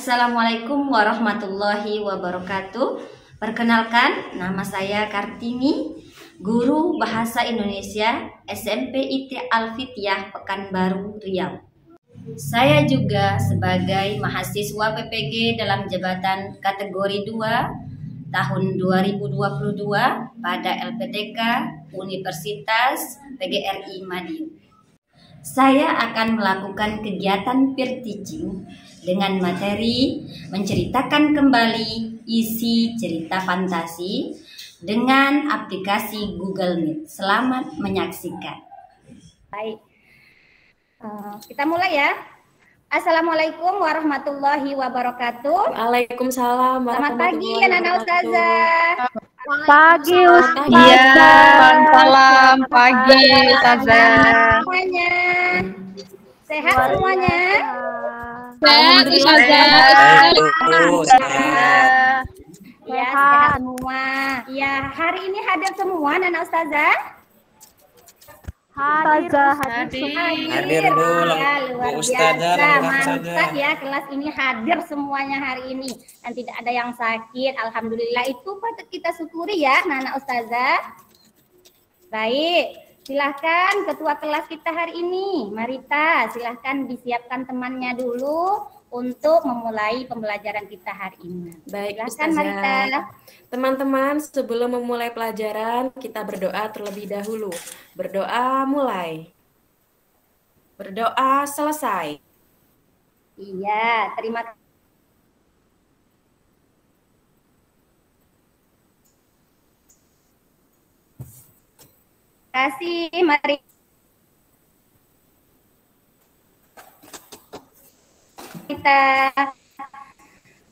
Assalamualaikum warahmatullahi wabarakatuh. Perkenalkan, nama saya Kartini, guru Bahasa Indonesia SMP IT Alfitiah Pekanbaru, Riau. Saya juga sebagai mahasiswa PPG dalam jabatan kategori 2 tahun 2022 pada LPTK Universitas PGRI Madiun. Saya akan melakukan kegiatan peer teaching dengan materi menceritakan kembali isi cerita fantasi dengan aplikasi Google Meet. Selamat menyaksikan. Baik, kita mulai ya. Assalamualaikum warahmatullahi wabarakatuh. Waalaikumsalam. Selamat pagi anak-anak ustazah. Pagi Ustazah. Iya, salam pagi Ustazah. Semuanya sehat semuanya. Sehat Ustazah. Ya, sehat semua. Ya, hari ini hadir semua anak ustazah. Hadir. Hadir Bu, Ya, luar Ustazah, biasa, lengkap saja. mantap ya, kelas ini hadir semuanya hari ini dan tidak ada yang sakit. Alhamdulillah, itu patut kita syukuri ya anak ustazah. Baik, silahkan ketua kelas kita hari ini, Marita, silahkan disiapkan temannya dulu untuk memulai pembelajaran kita hari ini. Baik, Silahkan Ustazah. Marita. Teman-teman, sebelum memulai pelajaran, kita berdoa terlebih dahulu. Berdoa mulai. Berdoa selesai. Iya, terima kasih, mari kita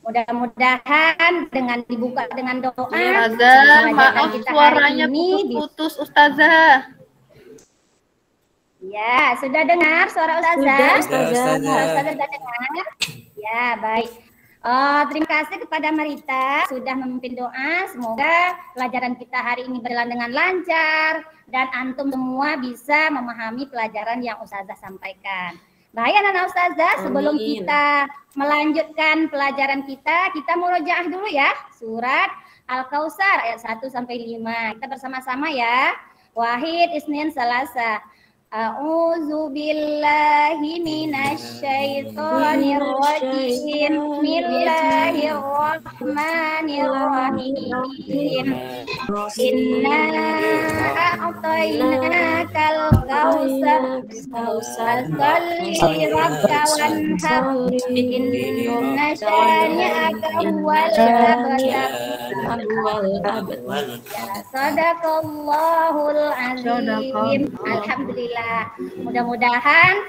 mudah-mudahan dengan dibuka dengan doa. Ustazah, pembelajaran maaf kita hari suaranya ini putus-putus Ustazah. Ya, sudah dengar suara Ustazah? Sudah, Ustazah. Ustazah sudah dengar? Ya, baik. Terima kasih kepada Marita sudah memimpin doa. Semoga pelajaran kita hari ini berjalan dengan lancar dan antum semua bisa memahami pelajaran yang Ustazah sampaikan. Baik anak-anak Ustazah, sebelum Amin. kita melanjutkan pelajaran kita murojaah dulu ya. Surat Al-Kautsar ayat 1 sampai 5. Kita bersama-sama ya. Wahid, Isnin, Salasa. A'udzu billahi minasyaitonir rajim. Bismillahirrahmanirrahim. Inna a'tainakal kautsar. Fasholli lirabbika wanhar. Inna syani'aka huwal abtar. Sadaqallahul azim. Alhamdulillah. Mudah-mudahan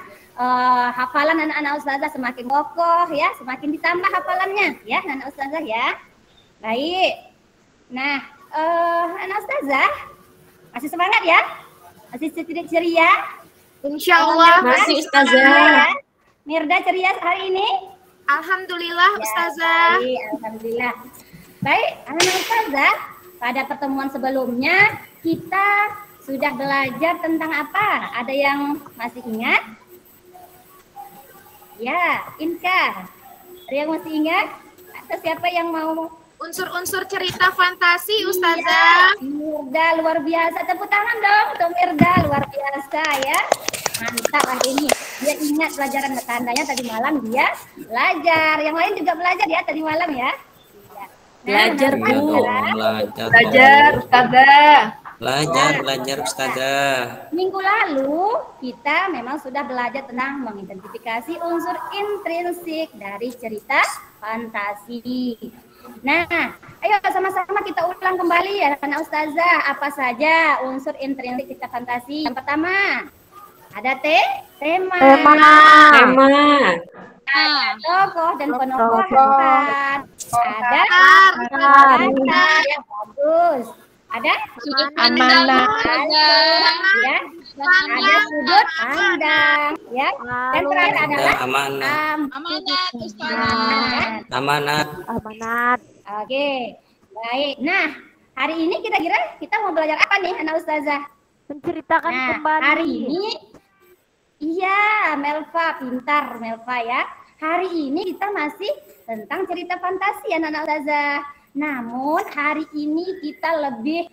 hafalan anak-anak ustazah semakin kokoh ya, semakin ditambah hafalannya ya anak ustazah ya. Baik. Nah, anak ustazah masih semangat ya? Masih ceria? Insyaallah. Masih Ustazah. Mirda ceria hari ini? Alhamdulillah Ya, Ustazah. baik, alhamdulillah. Baik, anak-anak ustazah, pada pertemuan sebelumnya kita sudah belajar tentang apa? Ada yang masih ingat? Ya, Inka. Ada yang masih ingat? Atau siapa yang mau? Unsur-unsur cerita fantasi Ustazah. Iya, Mirda luar biasa. Tepuk tangan dong untuk Mirda, luar biasa ya. Mantap hari ini. Dia ingat pelajaran tandanya tadi malam dia belajar. Yang lain juga belajar ya tadi malam ya. Iya. Belajar, Bu. Belajar Ustazah. Belajar Ustazah. Minggu lalu kita memang sudah belajar tentang mengidentifikasi unsur intrinsik dari cerita fantasi. Nah, ayo sama-sama kita ulang kembali ya anak ustazah, apa saja unsur intrinsik cerita fantasi. Yang pertama, ada tema. Ada tokoh dan penokohan. Ada karakter yang bagus. Ada Sudut Amanah. ya. Ada sudut pandang ya. Dan terakhir adalah Amanat. Amanat Ustazah. Amanat. Oke. Baik. Nah, hari ini kira-kira kita mau belajar apa nih anak ustazah? Menceritakan Nah, kembali. hari ini iya, Melva pintar Melva ya. Hari ini kita masih tentang cerita fantasi anak-anak ustazah. Namun hari ini kita lebih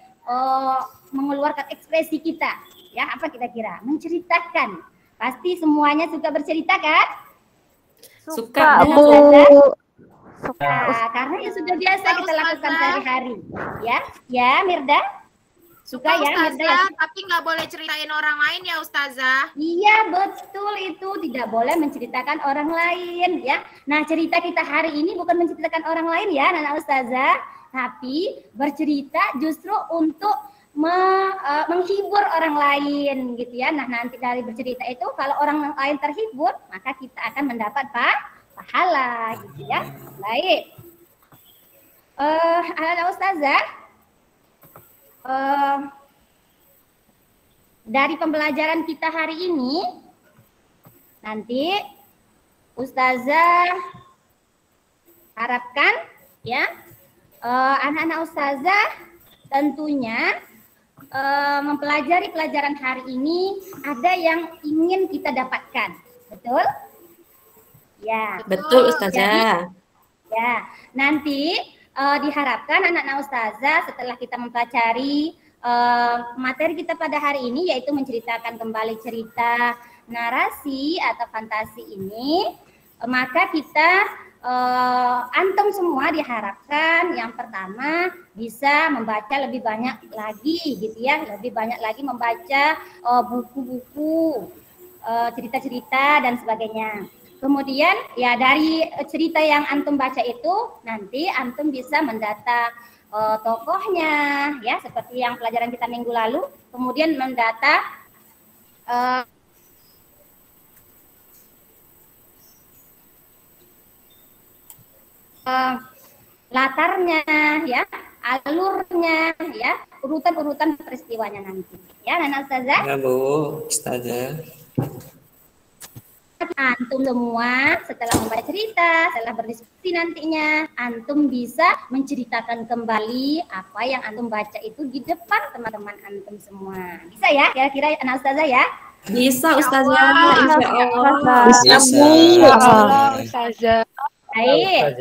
mengeluarkan ekspresi kita. Ya, apa kira-kira? Menceritakan. Pasti semuanya suka bercerita kan? Suka, Bu. Suka. Karena ya sudah biasa kita lakukan sehari-hari. Ya, ya Mirda. Suka ya Mirda. Ya? Tapi nggak boleh ceritain orang lain ya Ustazah. Iya betul, itu tidak boleh menceritakan orang lain ya. Nah cerita kita hari ini bukan menceritakan orang lain ya anak ustazah, tapi bercerita justru untuk menghibur orang lain gitu ya. Nah nanti dari bercerita itu kalau orang lain terhibur maka kita akan mendapat pahala gitu ya. Baik, anak ustazah, dari pembelajaran kita hari ini nanti ustazah harapkan ya anak-anak ustazah tentunya mempelajari pelajaran hari ini ada yang ingin kita dapatkan, betul? Ya. Betul ustazah. Ya, nanti diharapkan anak-anak ustazah setelah kita mempelajari materi kita pada hari ini yaitu menceritakan kembali cerita narasi atau fantasi ini, maka kita antum semua diharapkan yang pertama bisa membaca lebih banyak lagi gitu ya, lebih banyak lagi membaca buku-buku, cerita-cerita dan sebagainya. Kemudian ya dari cerita yang antum baca itu nanti antum bisa mendata tokohnya ya seperti yang pelajaran kita minggu lalu, kemudian mendata latarnya ya, alurnya ya, urutan-urutan peristiwanya nanti ya anak ustazah. Ya Bu, ustazah. Antum semua setelah membaca cerita, setelah berdiskusi nantinya, antum bisa menceritakan kembali apa yang antum baca itu di depan teman-teman antum semua. Bisa ya kira-kira anak ustazah ya? Bisa ustazah, insya Allah. Bisa. Ustazah. Baik.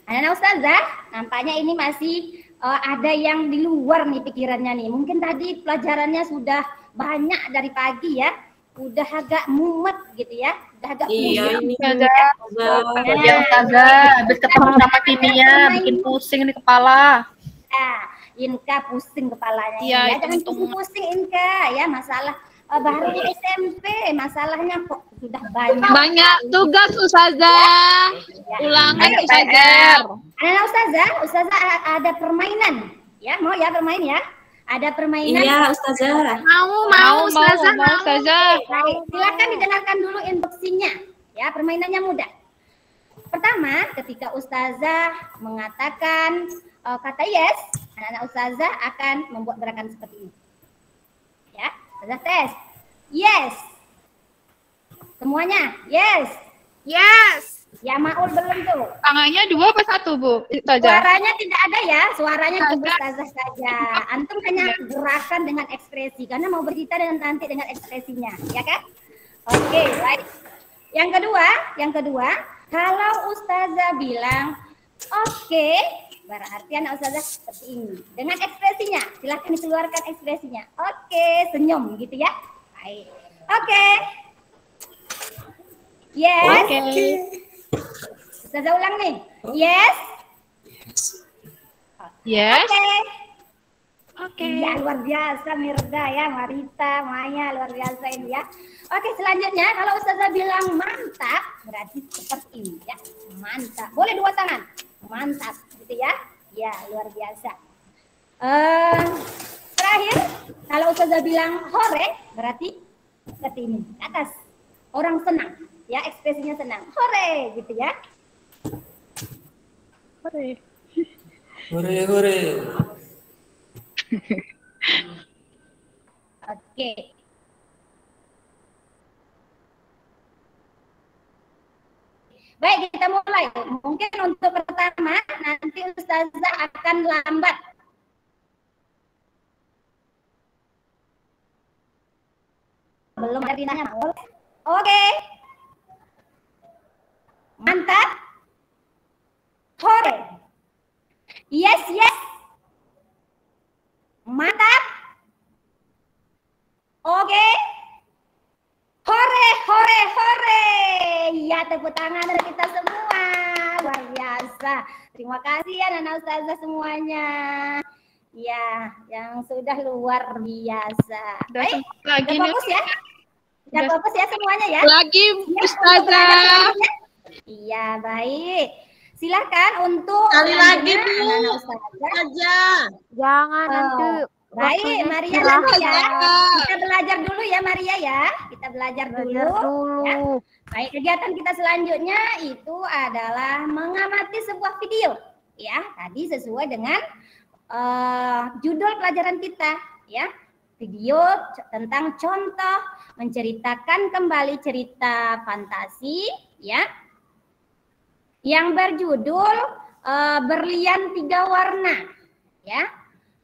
Anak ustazah, nampaknya ini masih ada yang di luar nih pikirannya nih. Mungkin tadi pelajarannya sudah banyak dari pagi ya, udah agak mumet gitu ya, udah agak Iya ini Ustazah. ustazah. Ustazah, habis ketemu sama kimia bikin pusing di kepala. Nah, Inka pusing kepalanya Iya, ya, jangan hitung-hitungan. pusing Inka ya, masalah baru SMP, masalahnya kok sudah banyak. Banyak tugas Ustazah. Ya. Ulangan Ayo, Ustazah. Anak ustazah ada permainan ya, mau ya bermain ya? Ada permainan. Iya ustazah. Mau Ustazah. Ustazah. Baik, silakan didengarkan dulu instruksinya. Ya, permainannya mudah. Pertama, ketika ustazah mengatakan kata yes, anak-anak ustazah akan membuat gerakan seperti ini. Ya, ustazah tes. Yes. Semuanya, yes. Yes. Ya, Maul belum tuh. Tangannya 2 apa 1, Bu? Ustazah. Suaranya tidak ada ya, suaranya untuk ustazah saja. Antum hanya gerakan dengan ekspresi, karena mau bercerita dengan nanti dengan ekspresinya, ya kan? Oke, baik. Yang kedua, kalau ustazah bilang oke, berarti anak ustazah seperti ini. Dengan ekspresinya, silahkan dikeluarkan ekspresinya. Oke, senyum gitu ya. Baik. Oke. Yes. Ustazah ulang nih. Yes. Yes. Oke. Ya luar biasa Mirda ya, Marita, Maya luar biasa ini ya. Oke, selanjutnya kalau ustazah bilang mantap berarti seperti ini ya. Mantap. Boleh 2 tangan. Mantap gitu ya. Ya, luar biasa. Terakhir, kalau ustazah bilang hore berarti seperti ini. Atas. Orang senang ya, ekspresinya senang. Hore gitu ya. Hore. Hore. Oke. Baik, kita mulai. Mungkin untuk pertama nanti ustazah akan lambat. Belum ada Rinanya, Maul. Oke. Mantap. Hore. Yes, yes. Mantap. Oke. Hore, hore, hore. Ya, tepuk tangan dari kita semua. Luar biasa. Terima kasih ya Nana Ustazah semuanya. Ya, yang sudah luar biasa. Baik, lagi udah fokus ya. Udah fokus ya semuanya ya. Lagi Ustazah. Iya, baik. Silahkan untuk Sekali lagi, Bu. Nana Ustazah. Aja. Jangan nanti. Baik, waktunya Maria istirahat. nanti ya. Kita belajar dulu ya Maria ya. Kita belajar dulu. Ya. Baik, kegiatan kita selanjutnya itu adalah mengamati sebuah video. Ya, tadi sesuai dengan judul pelajaran kita. Ya, video tentang contoh menceritakan kembali cerita fantasi. Ya, yang berjudul Berlian 3 Warna. Ya.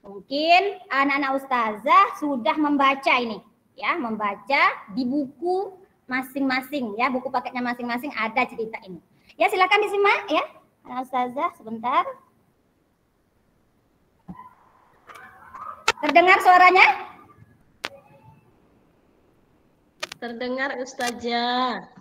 Mungkin anak-anak ustazah sudah membaca ini, ya, membaca di buku masing-masing, ya, buku paketnya masing-masing ada cerita ini. Ya, silakan disimak, ya, anak ustazah sebentar. Terdengar suaranya? Terdengar Ustazah.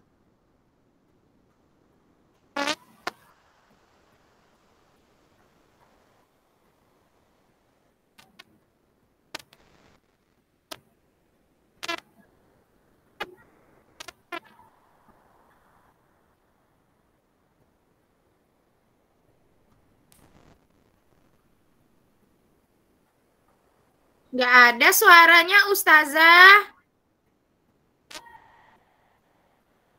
Nggak ada suaranya Ustazah.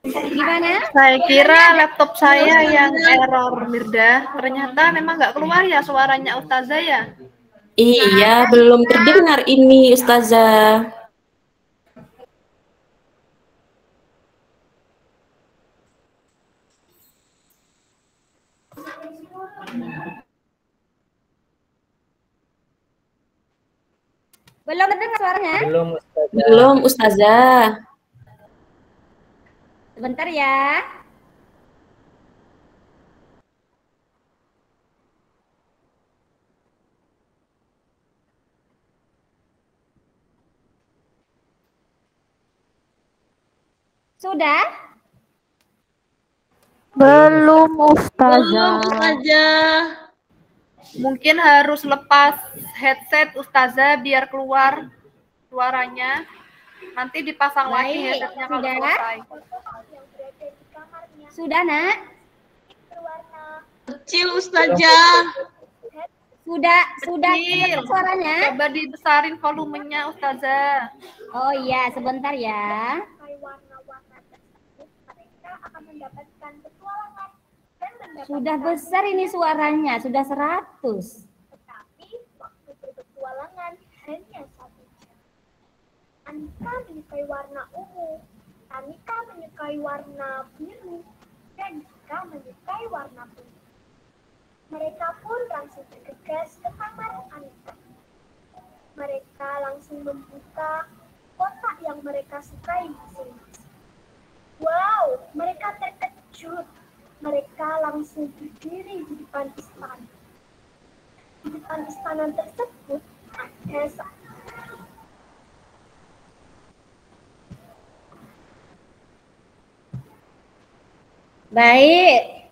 Gimana? Saya kira laptop saya yang error, Mirda. Ternyata memang nggak keluar ya suaranya Ustazah ya. Iya, belum terdengar ini Ustazah. Belum terdengar suaranya? Belum Ustazah. Belum Ustazah. Sebentar ya. Sudah? Belum Ustazah. Ustazah. Mungkin harus lepas headset Ustazah biar keluar suaranya. Nanti dipasang lagi Baik, headsetnya kalau sudah? selesai. Sudah, Nak? Kecil Ustazah. Sudah Kecil. terdengar suaranya? Coba dibesarin volumenya Ustazah. Oh iya, sebentar ya. Sudah besar ini suaranya, sudah 100. Tetapi waktu berpetualangan hanya 1 jam. Anika menyukai warna ungu, Anika menyukai warna biru, dan Dika menyukai warna putih. Mereka pun langsung bergegas ke kamar Anika. Mereka langsung membuka kotak yang mereka sukai masing-masing. Wow, mereka terkejut. Mereka langsung berdiri di depan istana. Di depan istana tersebut ada Baik.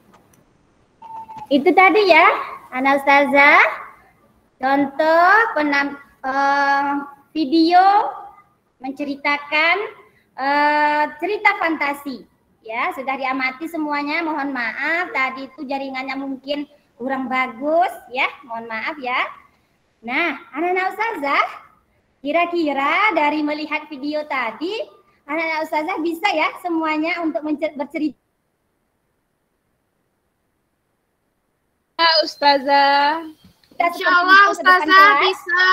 Itu tadi ya, Anak Ustazah. Contoh video menceritakan cerita fantasi. Ya, sudah diamati semuanya. Mohon maaf tadi itu jaringannya mungkin kurang bagus ya. Mohon maaf ya. Nah, anak-anak ustazah, kira-kira dari melihat video tadi, anak-anak ustazah bisa ya semuanya untuk bercerita. Ustazah. Insya Allah Ustazah bisa.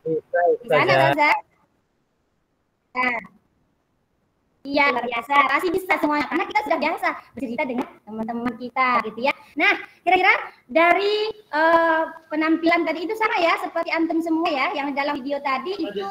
Bisa Bisa anak Ustazah. ustazah. Nah. Iya, luar biasa. Pasti bisa semuanya karena kita sudah biasa bercerita dengan teman-teman kita gitu ya. Nah, kira-kira dari penampilan tadi itu sama ya seperti antum semua ya yang dalam video tadi itu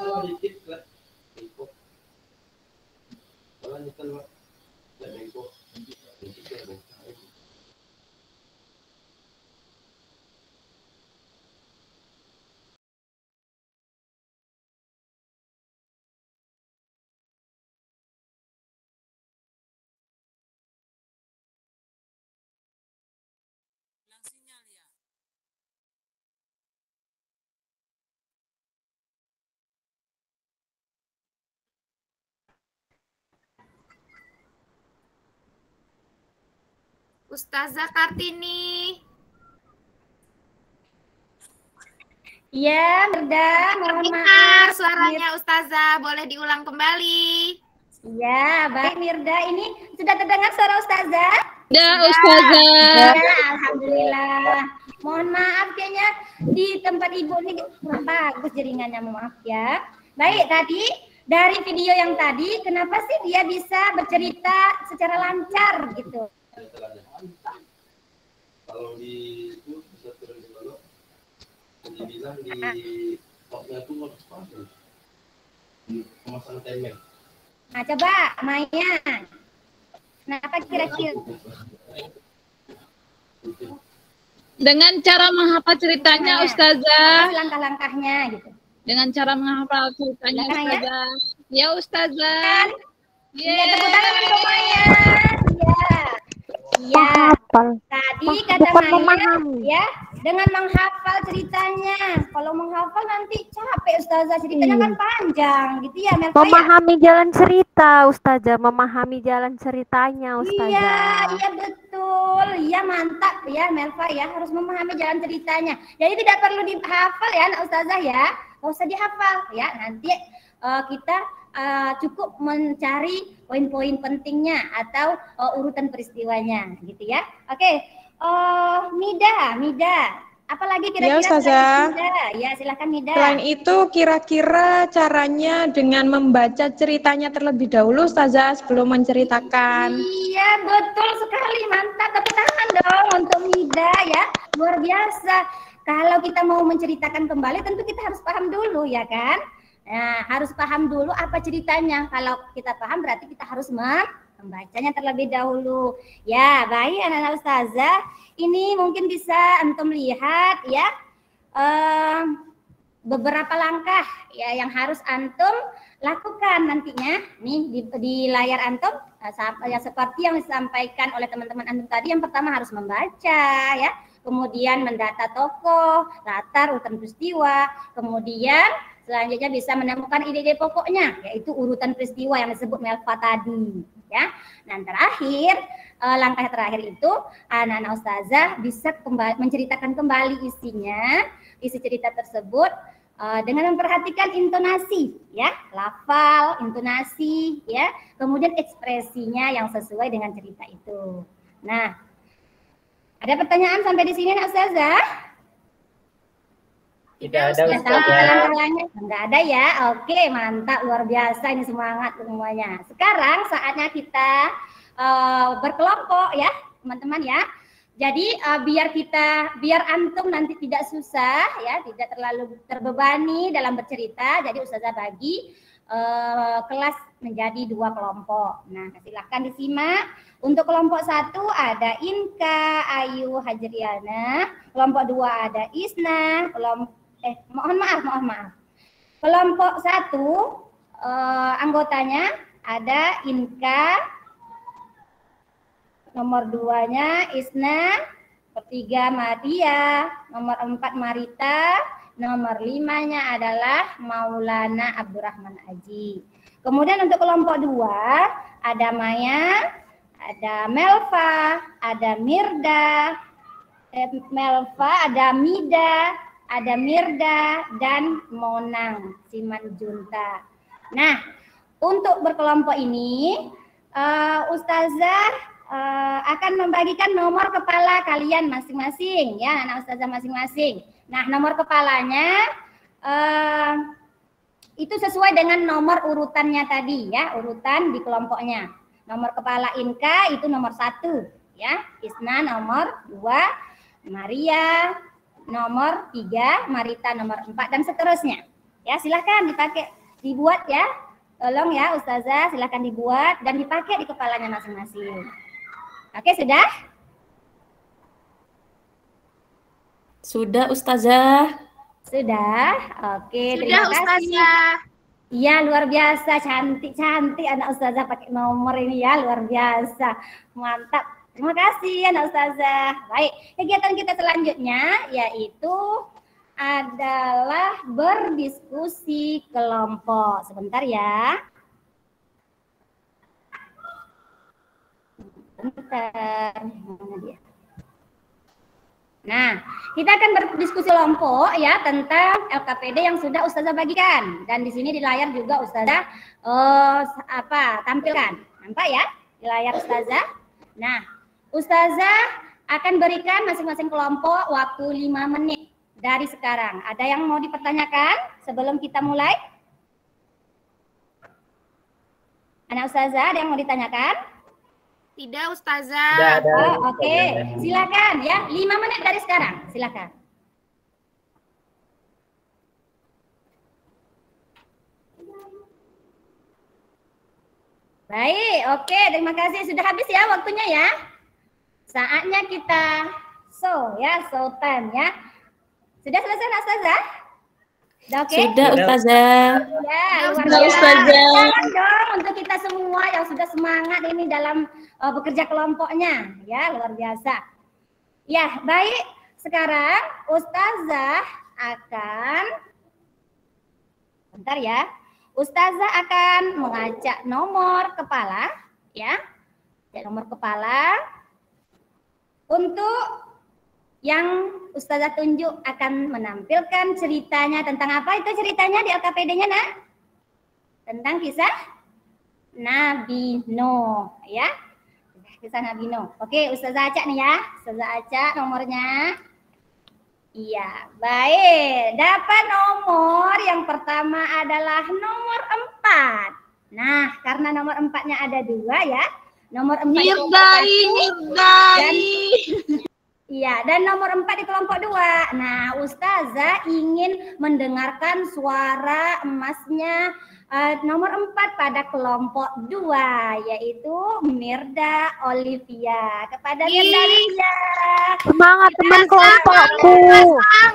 Ustazah Kartini. Iya, Mirda, mohon Dengar maaf. suaranya Ustazah, boleh diulang kembali. Iya, baik Mirda. Ini sudah terdengar suara Ustazah? Ya, Ustazah. Ya, alhamdulillah. Mohon maaf kayaknya di tempat Ibu ini kurang bagus jaringannya, mohon maaf ya. Baik, tadi dari video yang tadi, kenapa sih dia bisa bercerita secara lancar gitu? Kalau di itu bisa turun di mana? Dibilang di topnya itu harus bagus. Pemasangan timer. Nah, coba Maya. Kenapa kira-kira? Dengan cara menghafal ceritanya, Ustazah. Langkah-langkahnya gitu. Dengan cara menghafal ceritanya, Ustazah. Ya, Ustazah. Iya, tepuk tangan untuk Maya. Iya. Iya. Tadi kata Maya, ya, dengan menghafal ceritanya. Kalau menghafal nanti capek Ustazah, ceritanya kan panjang gitu ya, Melva. Memahami jalan cerita, Ustazah, memahami jalan ceritanya, Ustazah. Iya, iya betul. Iya, mantap ya, Melva ya, harus memahami jalan ceritanya. Jadi tidak perlu dihafal ya, anak Ustazah ya. Nggak usah dihafal ya. Nanti kita cukup mencari poin-poin pentingnya atau urutan peristiwanya gitu ya. Oke, Mida, apalagi kira-kira? Ya, Ustazah. Ya, silakan Mida. Selain itu, kira-kira caranya dengan membaca ceritanya terlebih dahulu, Ustazah, sebelum menceritakan. Iya, betul sekali, mantap. Tepuk tangan dong untuk Mida ya, luar biasa. Kalau kita mau menceritakan kembali, tentu kita harus paham dulu ya kan. Nah, harus paham dulu apa ceritanya. Kalau kita paham berarti kita harus membacanya terlebih dahulu. Ya, baik anak-anak Ustazah. Ini mungkin bisa antum lihat ya beberapa langkah ya yang harus antum lakukan nantinya. Nih di layar antum ya seperti yang disampaikan oleh teman-teman antum tadi. Yang pertama harus membaca ya. Kemudian mendata tokoh, latar, urutan peristiwa, kemudian selanjutnya bisa menemukan ide-ide pokoknya, yaitu urutan peristiwa yang disebut Melva tadi, ya. Dan terakhir, langkah terakhir itu anak-anak Ustazah bisa menceritakan kembali isinya, isi cerita tersebut dengan memperhatikan intonasi, ya, lafal, intonasi, ya, kemudian ekspresinya yang sesuai dengan cerita itu. Nah, ada pertanyaan sampai di sini, anak Ustazah? Tidak ada, Ustazah. Enggak ada ya. Oke, mantap, luar biasa, ini semangat semuanya. Sekarang saatnya kita berkelompok ya, teman-teman ya. Jadi biar antum nanti tidak susah ya, tidak terlalu terbebani dalam bercerita. Jadi Ustazah bagi kelas menjadi 2 kelompok. Nah, silakan disimak. Untuk kelompok 1 ada Inka, Ayu, Hajriana. Kelompok 2 ada Isna. Mohon maaf. Kelompok 1 anggotanya ada Inka, nomor 2-nya Isna, ketiga Madia, nomor 4 Marita, nomor 5-nya adalah Maulana Abdurrahman Aji. Kemudian untuk kelompok 2 ada Maya, ada Melva, ada Mirda, ada Mida, ada Mirda, dan Monang Simanjunta. Nah, untuk berkelompok ini Ustazah akan membagikan nomor kepala kalian masing-masing ya, anak Ustazah masing-masing. Nah, nomor kepalanya itu sesuai dengan nomor urutannya tadi ya, urutan di kelompoknya. Nomor kepala Inka itu nomor 1 ya, Isna nomor 2, Maria nomor 3, Marita nomor 4 dan seterusnya. Ya, silahkan dipakai, dibuat ya Tolong ya Ustazah, silahkan dibuat dan dipakai di kepalanya masing-masing. Oke, sudah? Sudah Ustazah. Sudah? Oke, Sudah, terima kasih. Ustazah. Iya, luar biasa. Cantik-cantik anak Ustazah pakai nomor ini ya, luar biasa. Mantap. Terima kasih anak Ustazah. Baik, kegiatan kita selanjutnya yaitu adalah berdiskusi kelompok. Sebentar ya. Bentar. Mana dia? Nah, kita akan berdiskusi kelompok ya tentang LKPD yang sudah Ustazah bagikan. Dan di sini di layar juga Ustazah tampilkan. Nampak ya di layar Ustazah? Nah, Ustazah akan berikan masing-masing kelompok waktu 5 menit dari sekarang. Ada yang mau dipertanyakan sebelum kita mulai? Anak Ustazah, ada yang mau ditanyakan? Tidak, Ustazah. Oke. Silakan ya, 5 menit dari sekarang. Silakan. Baik, oke. Terima kasih. Sudah habis ya waktunya ya. Saatnya kita show time ya. Sudah selesai Ustazah? Sudah oke? Sudah Ustazah. Ya, luar Sudah, biasa. Ustazah. Selamat dong untuk kita semua yang sudah semangat ini dalam bekerja kelompoknya. Ya, luar biasa. Ya, baik. Sekarang Ustazah akan bentar ya. Ustazah akan mengacak nomor kepala ya. Nomor kepala. Untuk yang Ustazah tunjuk akan menampilkan ceritanya tentang apa itu ceritanya di LKPD-nya, Nak? Tentang kisah Nabi Nuh, ya. Kisah Nabi Nuh. Oke, Ustazah acak nih ya. Ustazah acak nomornya. Iya, baik. Dapat nomor yang pertama adalah nomor 4. Nah, karena nomor 4-nya ada 2 ya. Nomor 4 dan nomor 4 di kelompok 2. Nah, Ustazah ingin mendengarkan suara emasnya nomor 4 pada kelompok 2, yaitu Mirda Olivia. Kepada Mirda Olivia. Semangat teman kelompokku.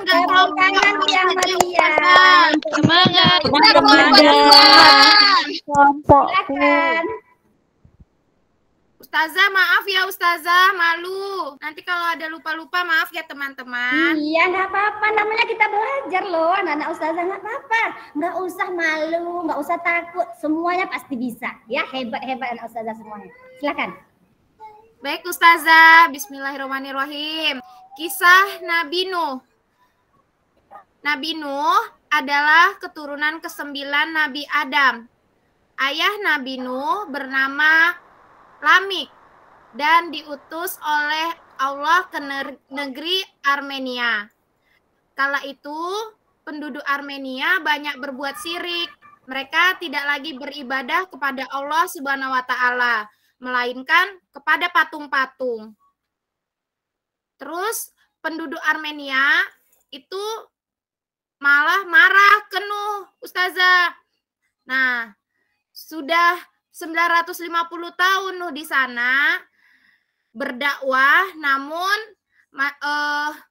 Tepuk tangan yang meriah. Semangat. Kelompokku. Silakan. Ustazah, maaf ya Ustazah, malu. Nanti kalau ada lupa-lupa maaf ya teman-teman. Iya, nggak apa-apa. Namanya kita belajar loh, anak-anak Ustazah, nggak apa-apa. Nggak usah malu, nggak usah takut. Semuanya pasti bisa. Ya, hebat-hebat anak Ustazah semuanya. Silakan. Baik Ustazah, bismillahirrahmanirrahim. Kisah Nabi Nuh. Nabi Nuh adalah keturunan ke-9 Nabi Adam. Ayah Nabi Nuh bernama Lamik dan diutus oleh Allah ke negeri Armenia. Kala itu penduduk Armenia banyak berbuat syirik. Mereka tidak lagi beribadah kepada Allah Subhanahu wa taala, melainkan kepada patung-patung. Terus penduduk Armenia itu malah marah ke Nuh, Ustazah. Nah, sudah 950 tahun Nuh di sana berdakwah, namun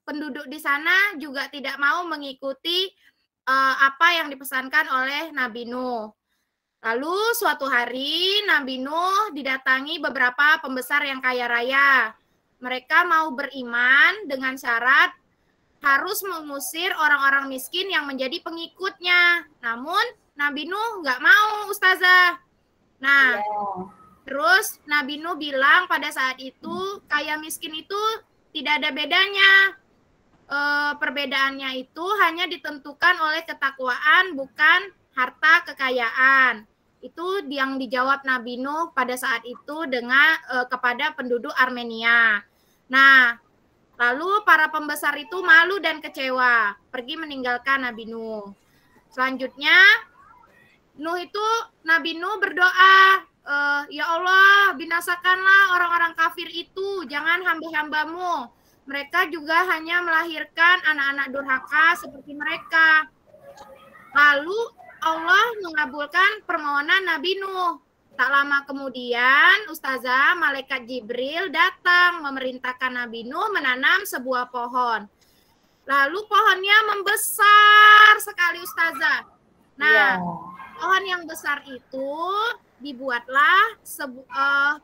penduduk di sana juga tidak mau mengikuti apa yang dipesankan oleh Nabi Nuh. Lalu suatu hari Nabi Nuh didatangi beberapa pembesar yang kaya raya. Mereka mau beriman dengan syarat harus mengusir orang-orang miskin yang menjadi pengikutnya. Namun Nabi Nuh nggak mau, Ustazah. Nah, terus Nabi Nuh bilang pada saat itu kaya miskin itu tidak ada bedanya. Perbedaannya itu hanya ditentukan oleh ketakwaan, bukan harta kekayaan. Itu yang dijawab Nabi Nuh pada saat itu dengan kepada penduduk Armenia. Nah, lalu para pembesar itu malu dan kecewa, pergi meninggalkan Nabi Nuh. Selanjutnya Nabi Nuh berdoa, ya Allah, binasakanlah orang-orang kafir itu, jangan hamba-hambamu. Mereka juga hanya melahirkan anak-anak durhaka seperti mereka. Lalu Allah mengabulkan permohonan Nabi Nuh. Tak lama kemudian, Ustazah, malaikat Jibril datang memerintahkan Nabi Nuh menanam sebuah pohon. Lalu pohonnya membesar sekali, Ustazah. Nah, pohon yang besar itu dibuatlah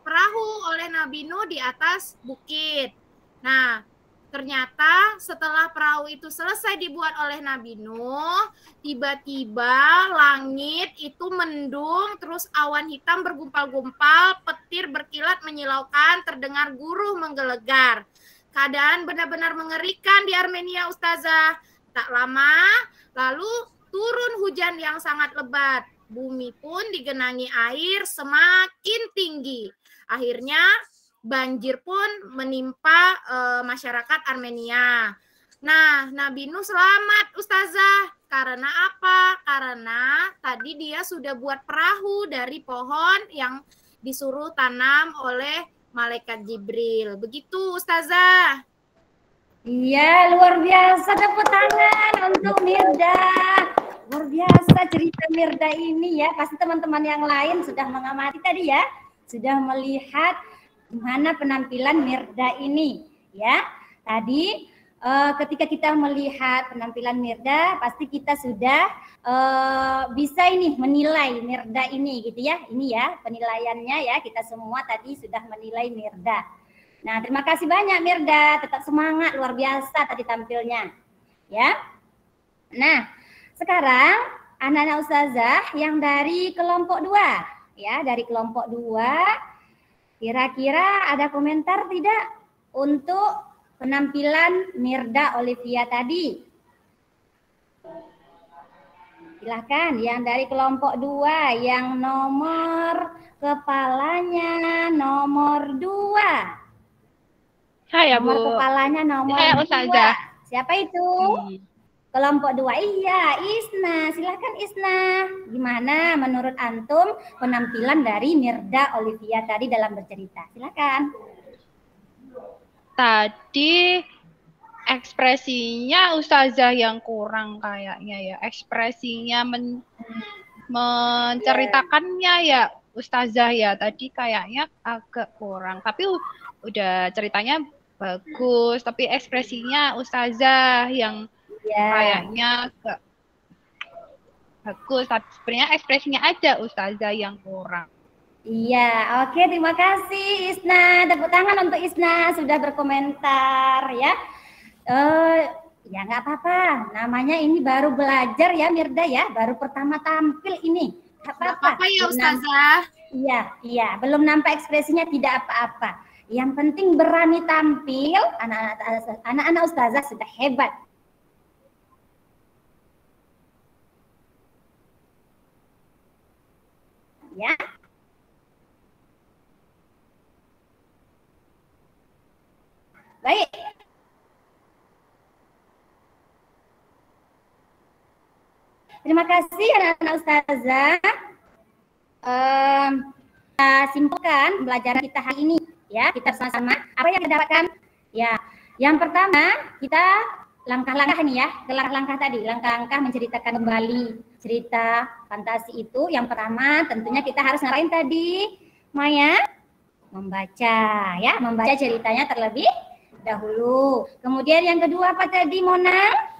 perahu oleh Nabi Nuh di atas bukit. Nah, ternyata setelah perahu itu selesai dibuat oleh Nabi Nuh, tiba-tiba langit itu mendung, terus awan hitam bergumpal-gumpal, petir berkilat menyilaukan, terdengar guruh menggelegar. Keadaan benar-benar mengerikan di Armenia, Ustazah. Tak lama, lalu turun hujan yang sangat lebat. Bumi pun digenangi air semakin tinggi. Akhirnya banjir pun menimpa masyarakat Armenia. Nah, Nabi Nuh selamat, Ustazah. Karena apa? Karena tadi dia sudah buat perahu dari pohon yang disuruh tanam oleh malaikat Jibril. Begitu, Ustazah. Iya, luar biasa. Tepuk tangan untuk Mirda. Luar biasa cerita Mirda ini ya. Pasti teman-teman yang lain sudah mengamati tadi ya. Sudah melihat gimana penampilan Mirda ini ya. Tadi ketika kita melihat penampilan Mirda, pasti kita sudah bisa ini menilai Mirda ini gitu ya. Ini ya penilaiannya ya, kita semua tadi sudah menilai Mirda. Nah, terima kasih banyak Mirda, tetap semangat, luar biasa tadi tampilnya ya. Nah, sekarang anak-anak Ustazah yang dari kelompok 2 ya, dari kelompok 2 kira-kira ada komentar tidak untuk penampilan Mirda Olivia tadi? Silahkan yang dari kelompok 2, yang nomor kepalanya nomor 2. Saya, nomor Bu. Kepalanya nomor Saya, 2. Ustazah. Siapa itu? Kelompok 2, iya, Isna. Silahkan Isna. Gimana menurut antum penampilan dari Mirda Olivia tadi dalam bercerita? Silahkan. Tadi ekspresinya Ustazah yang kurang kayaknya ya. Ekspresinya menceritakannya ya Ustazah ya. Tadi kayaknya agak kurang. Tapi udah ceritanya bagus. Tapi ekspresinya Ustazah yang kayaknya bagus, tapi sebenarnya ekspresinya ada Ustazah yang kurang. Iya, oke, terima kasih Isna. Tepuk tangan untuk Isna sudah berkomentar ya. Ya nggak apa-apa, namanya ini baru belajar ya Mirda ya, baru pertama tampil ini. Nggak apa-apa ya Ustazah. Iya, belum nampak ekspresinya tidak apa-apa. Yang penting berani tampil, anak-anak Ustazah sudah hebat. Ya. Baik. Terima kasih anak-anak Ustazah. Kita simpulkan pembelajaran kita hari ini ya. Kita sama-sama apa yang kita dapatkan? Ya, yang pertama kita langkah-langkah nih ya, ke langkah-langkah tadi, langkah-langkah menceritakan kembali cerita fantasi itu. Yang pertama tentunya kita harus ngapain tadi, Maya? Membaca ya, membaca ceritanya terlebih dahulu. Kemudian yang kedua apa tadi, Mona?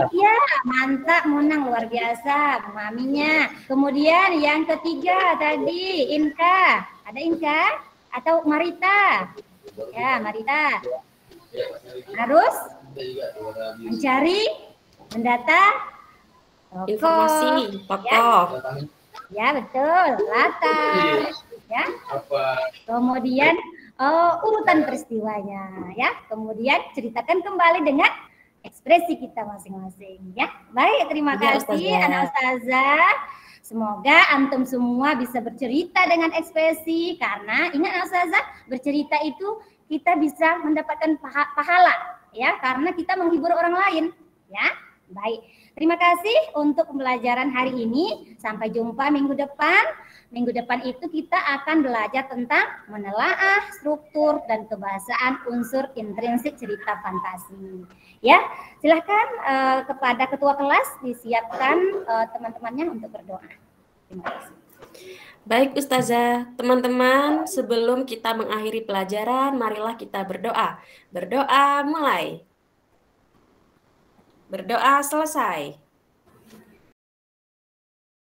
Iya, mantap Monang, luar biasa memahaminya. Kemudian yang ketiga tadi, Inka. Ada Inka atau Marita? Ya, Marita. Harus mencari, mendata informasi pokok. Ya, betul. Latar. Ya. Kemudian urutan peristiwanya, ya. Kemudian ceritakan kembali dengan ekspresi kita masing-masing, ya. Baik, terima kasih anak Ustazah. Semoga antum semua bisa bercerita dengan ekspresi, karena ingat anak Ustazah, bercerita itu kita bisa mendapatkan pahala, ya, karena kita menghibur orang lain, ya. Baik, terima kasih untuk pembelajaran hari ini. Sampai jumpa minggu depan Minggu depan itu kita akan belajar tentang menelaah, struktur, dan kebahasaan unsur intrinsik cerita fantasi. Ya, silahkan kepada ketua kelas disiapkan teman-temannya untuk berdoa. Terima kasih. Baik Ustazah, teman-teman sebelum kita mengakhiri pelajaran, marilah kita berdoa. Berdoa mulai. Berdoa selesai.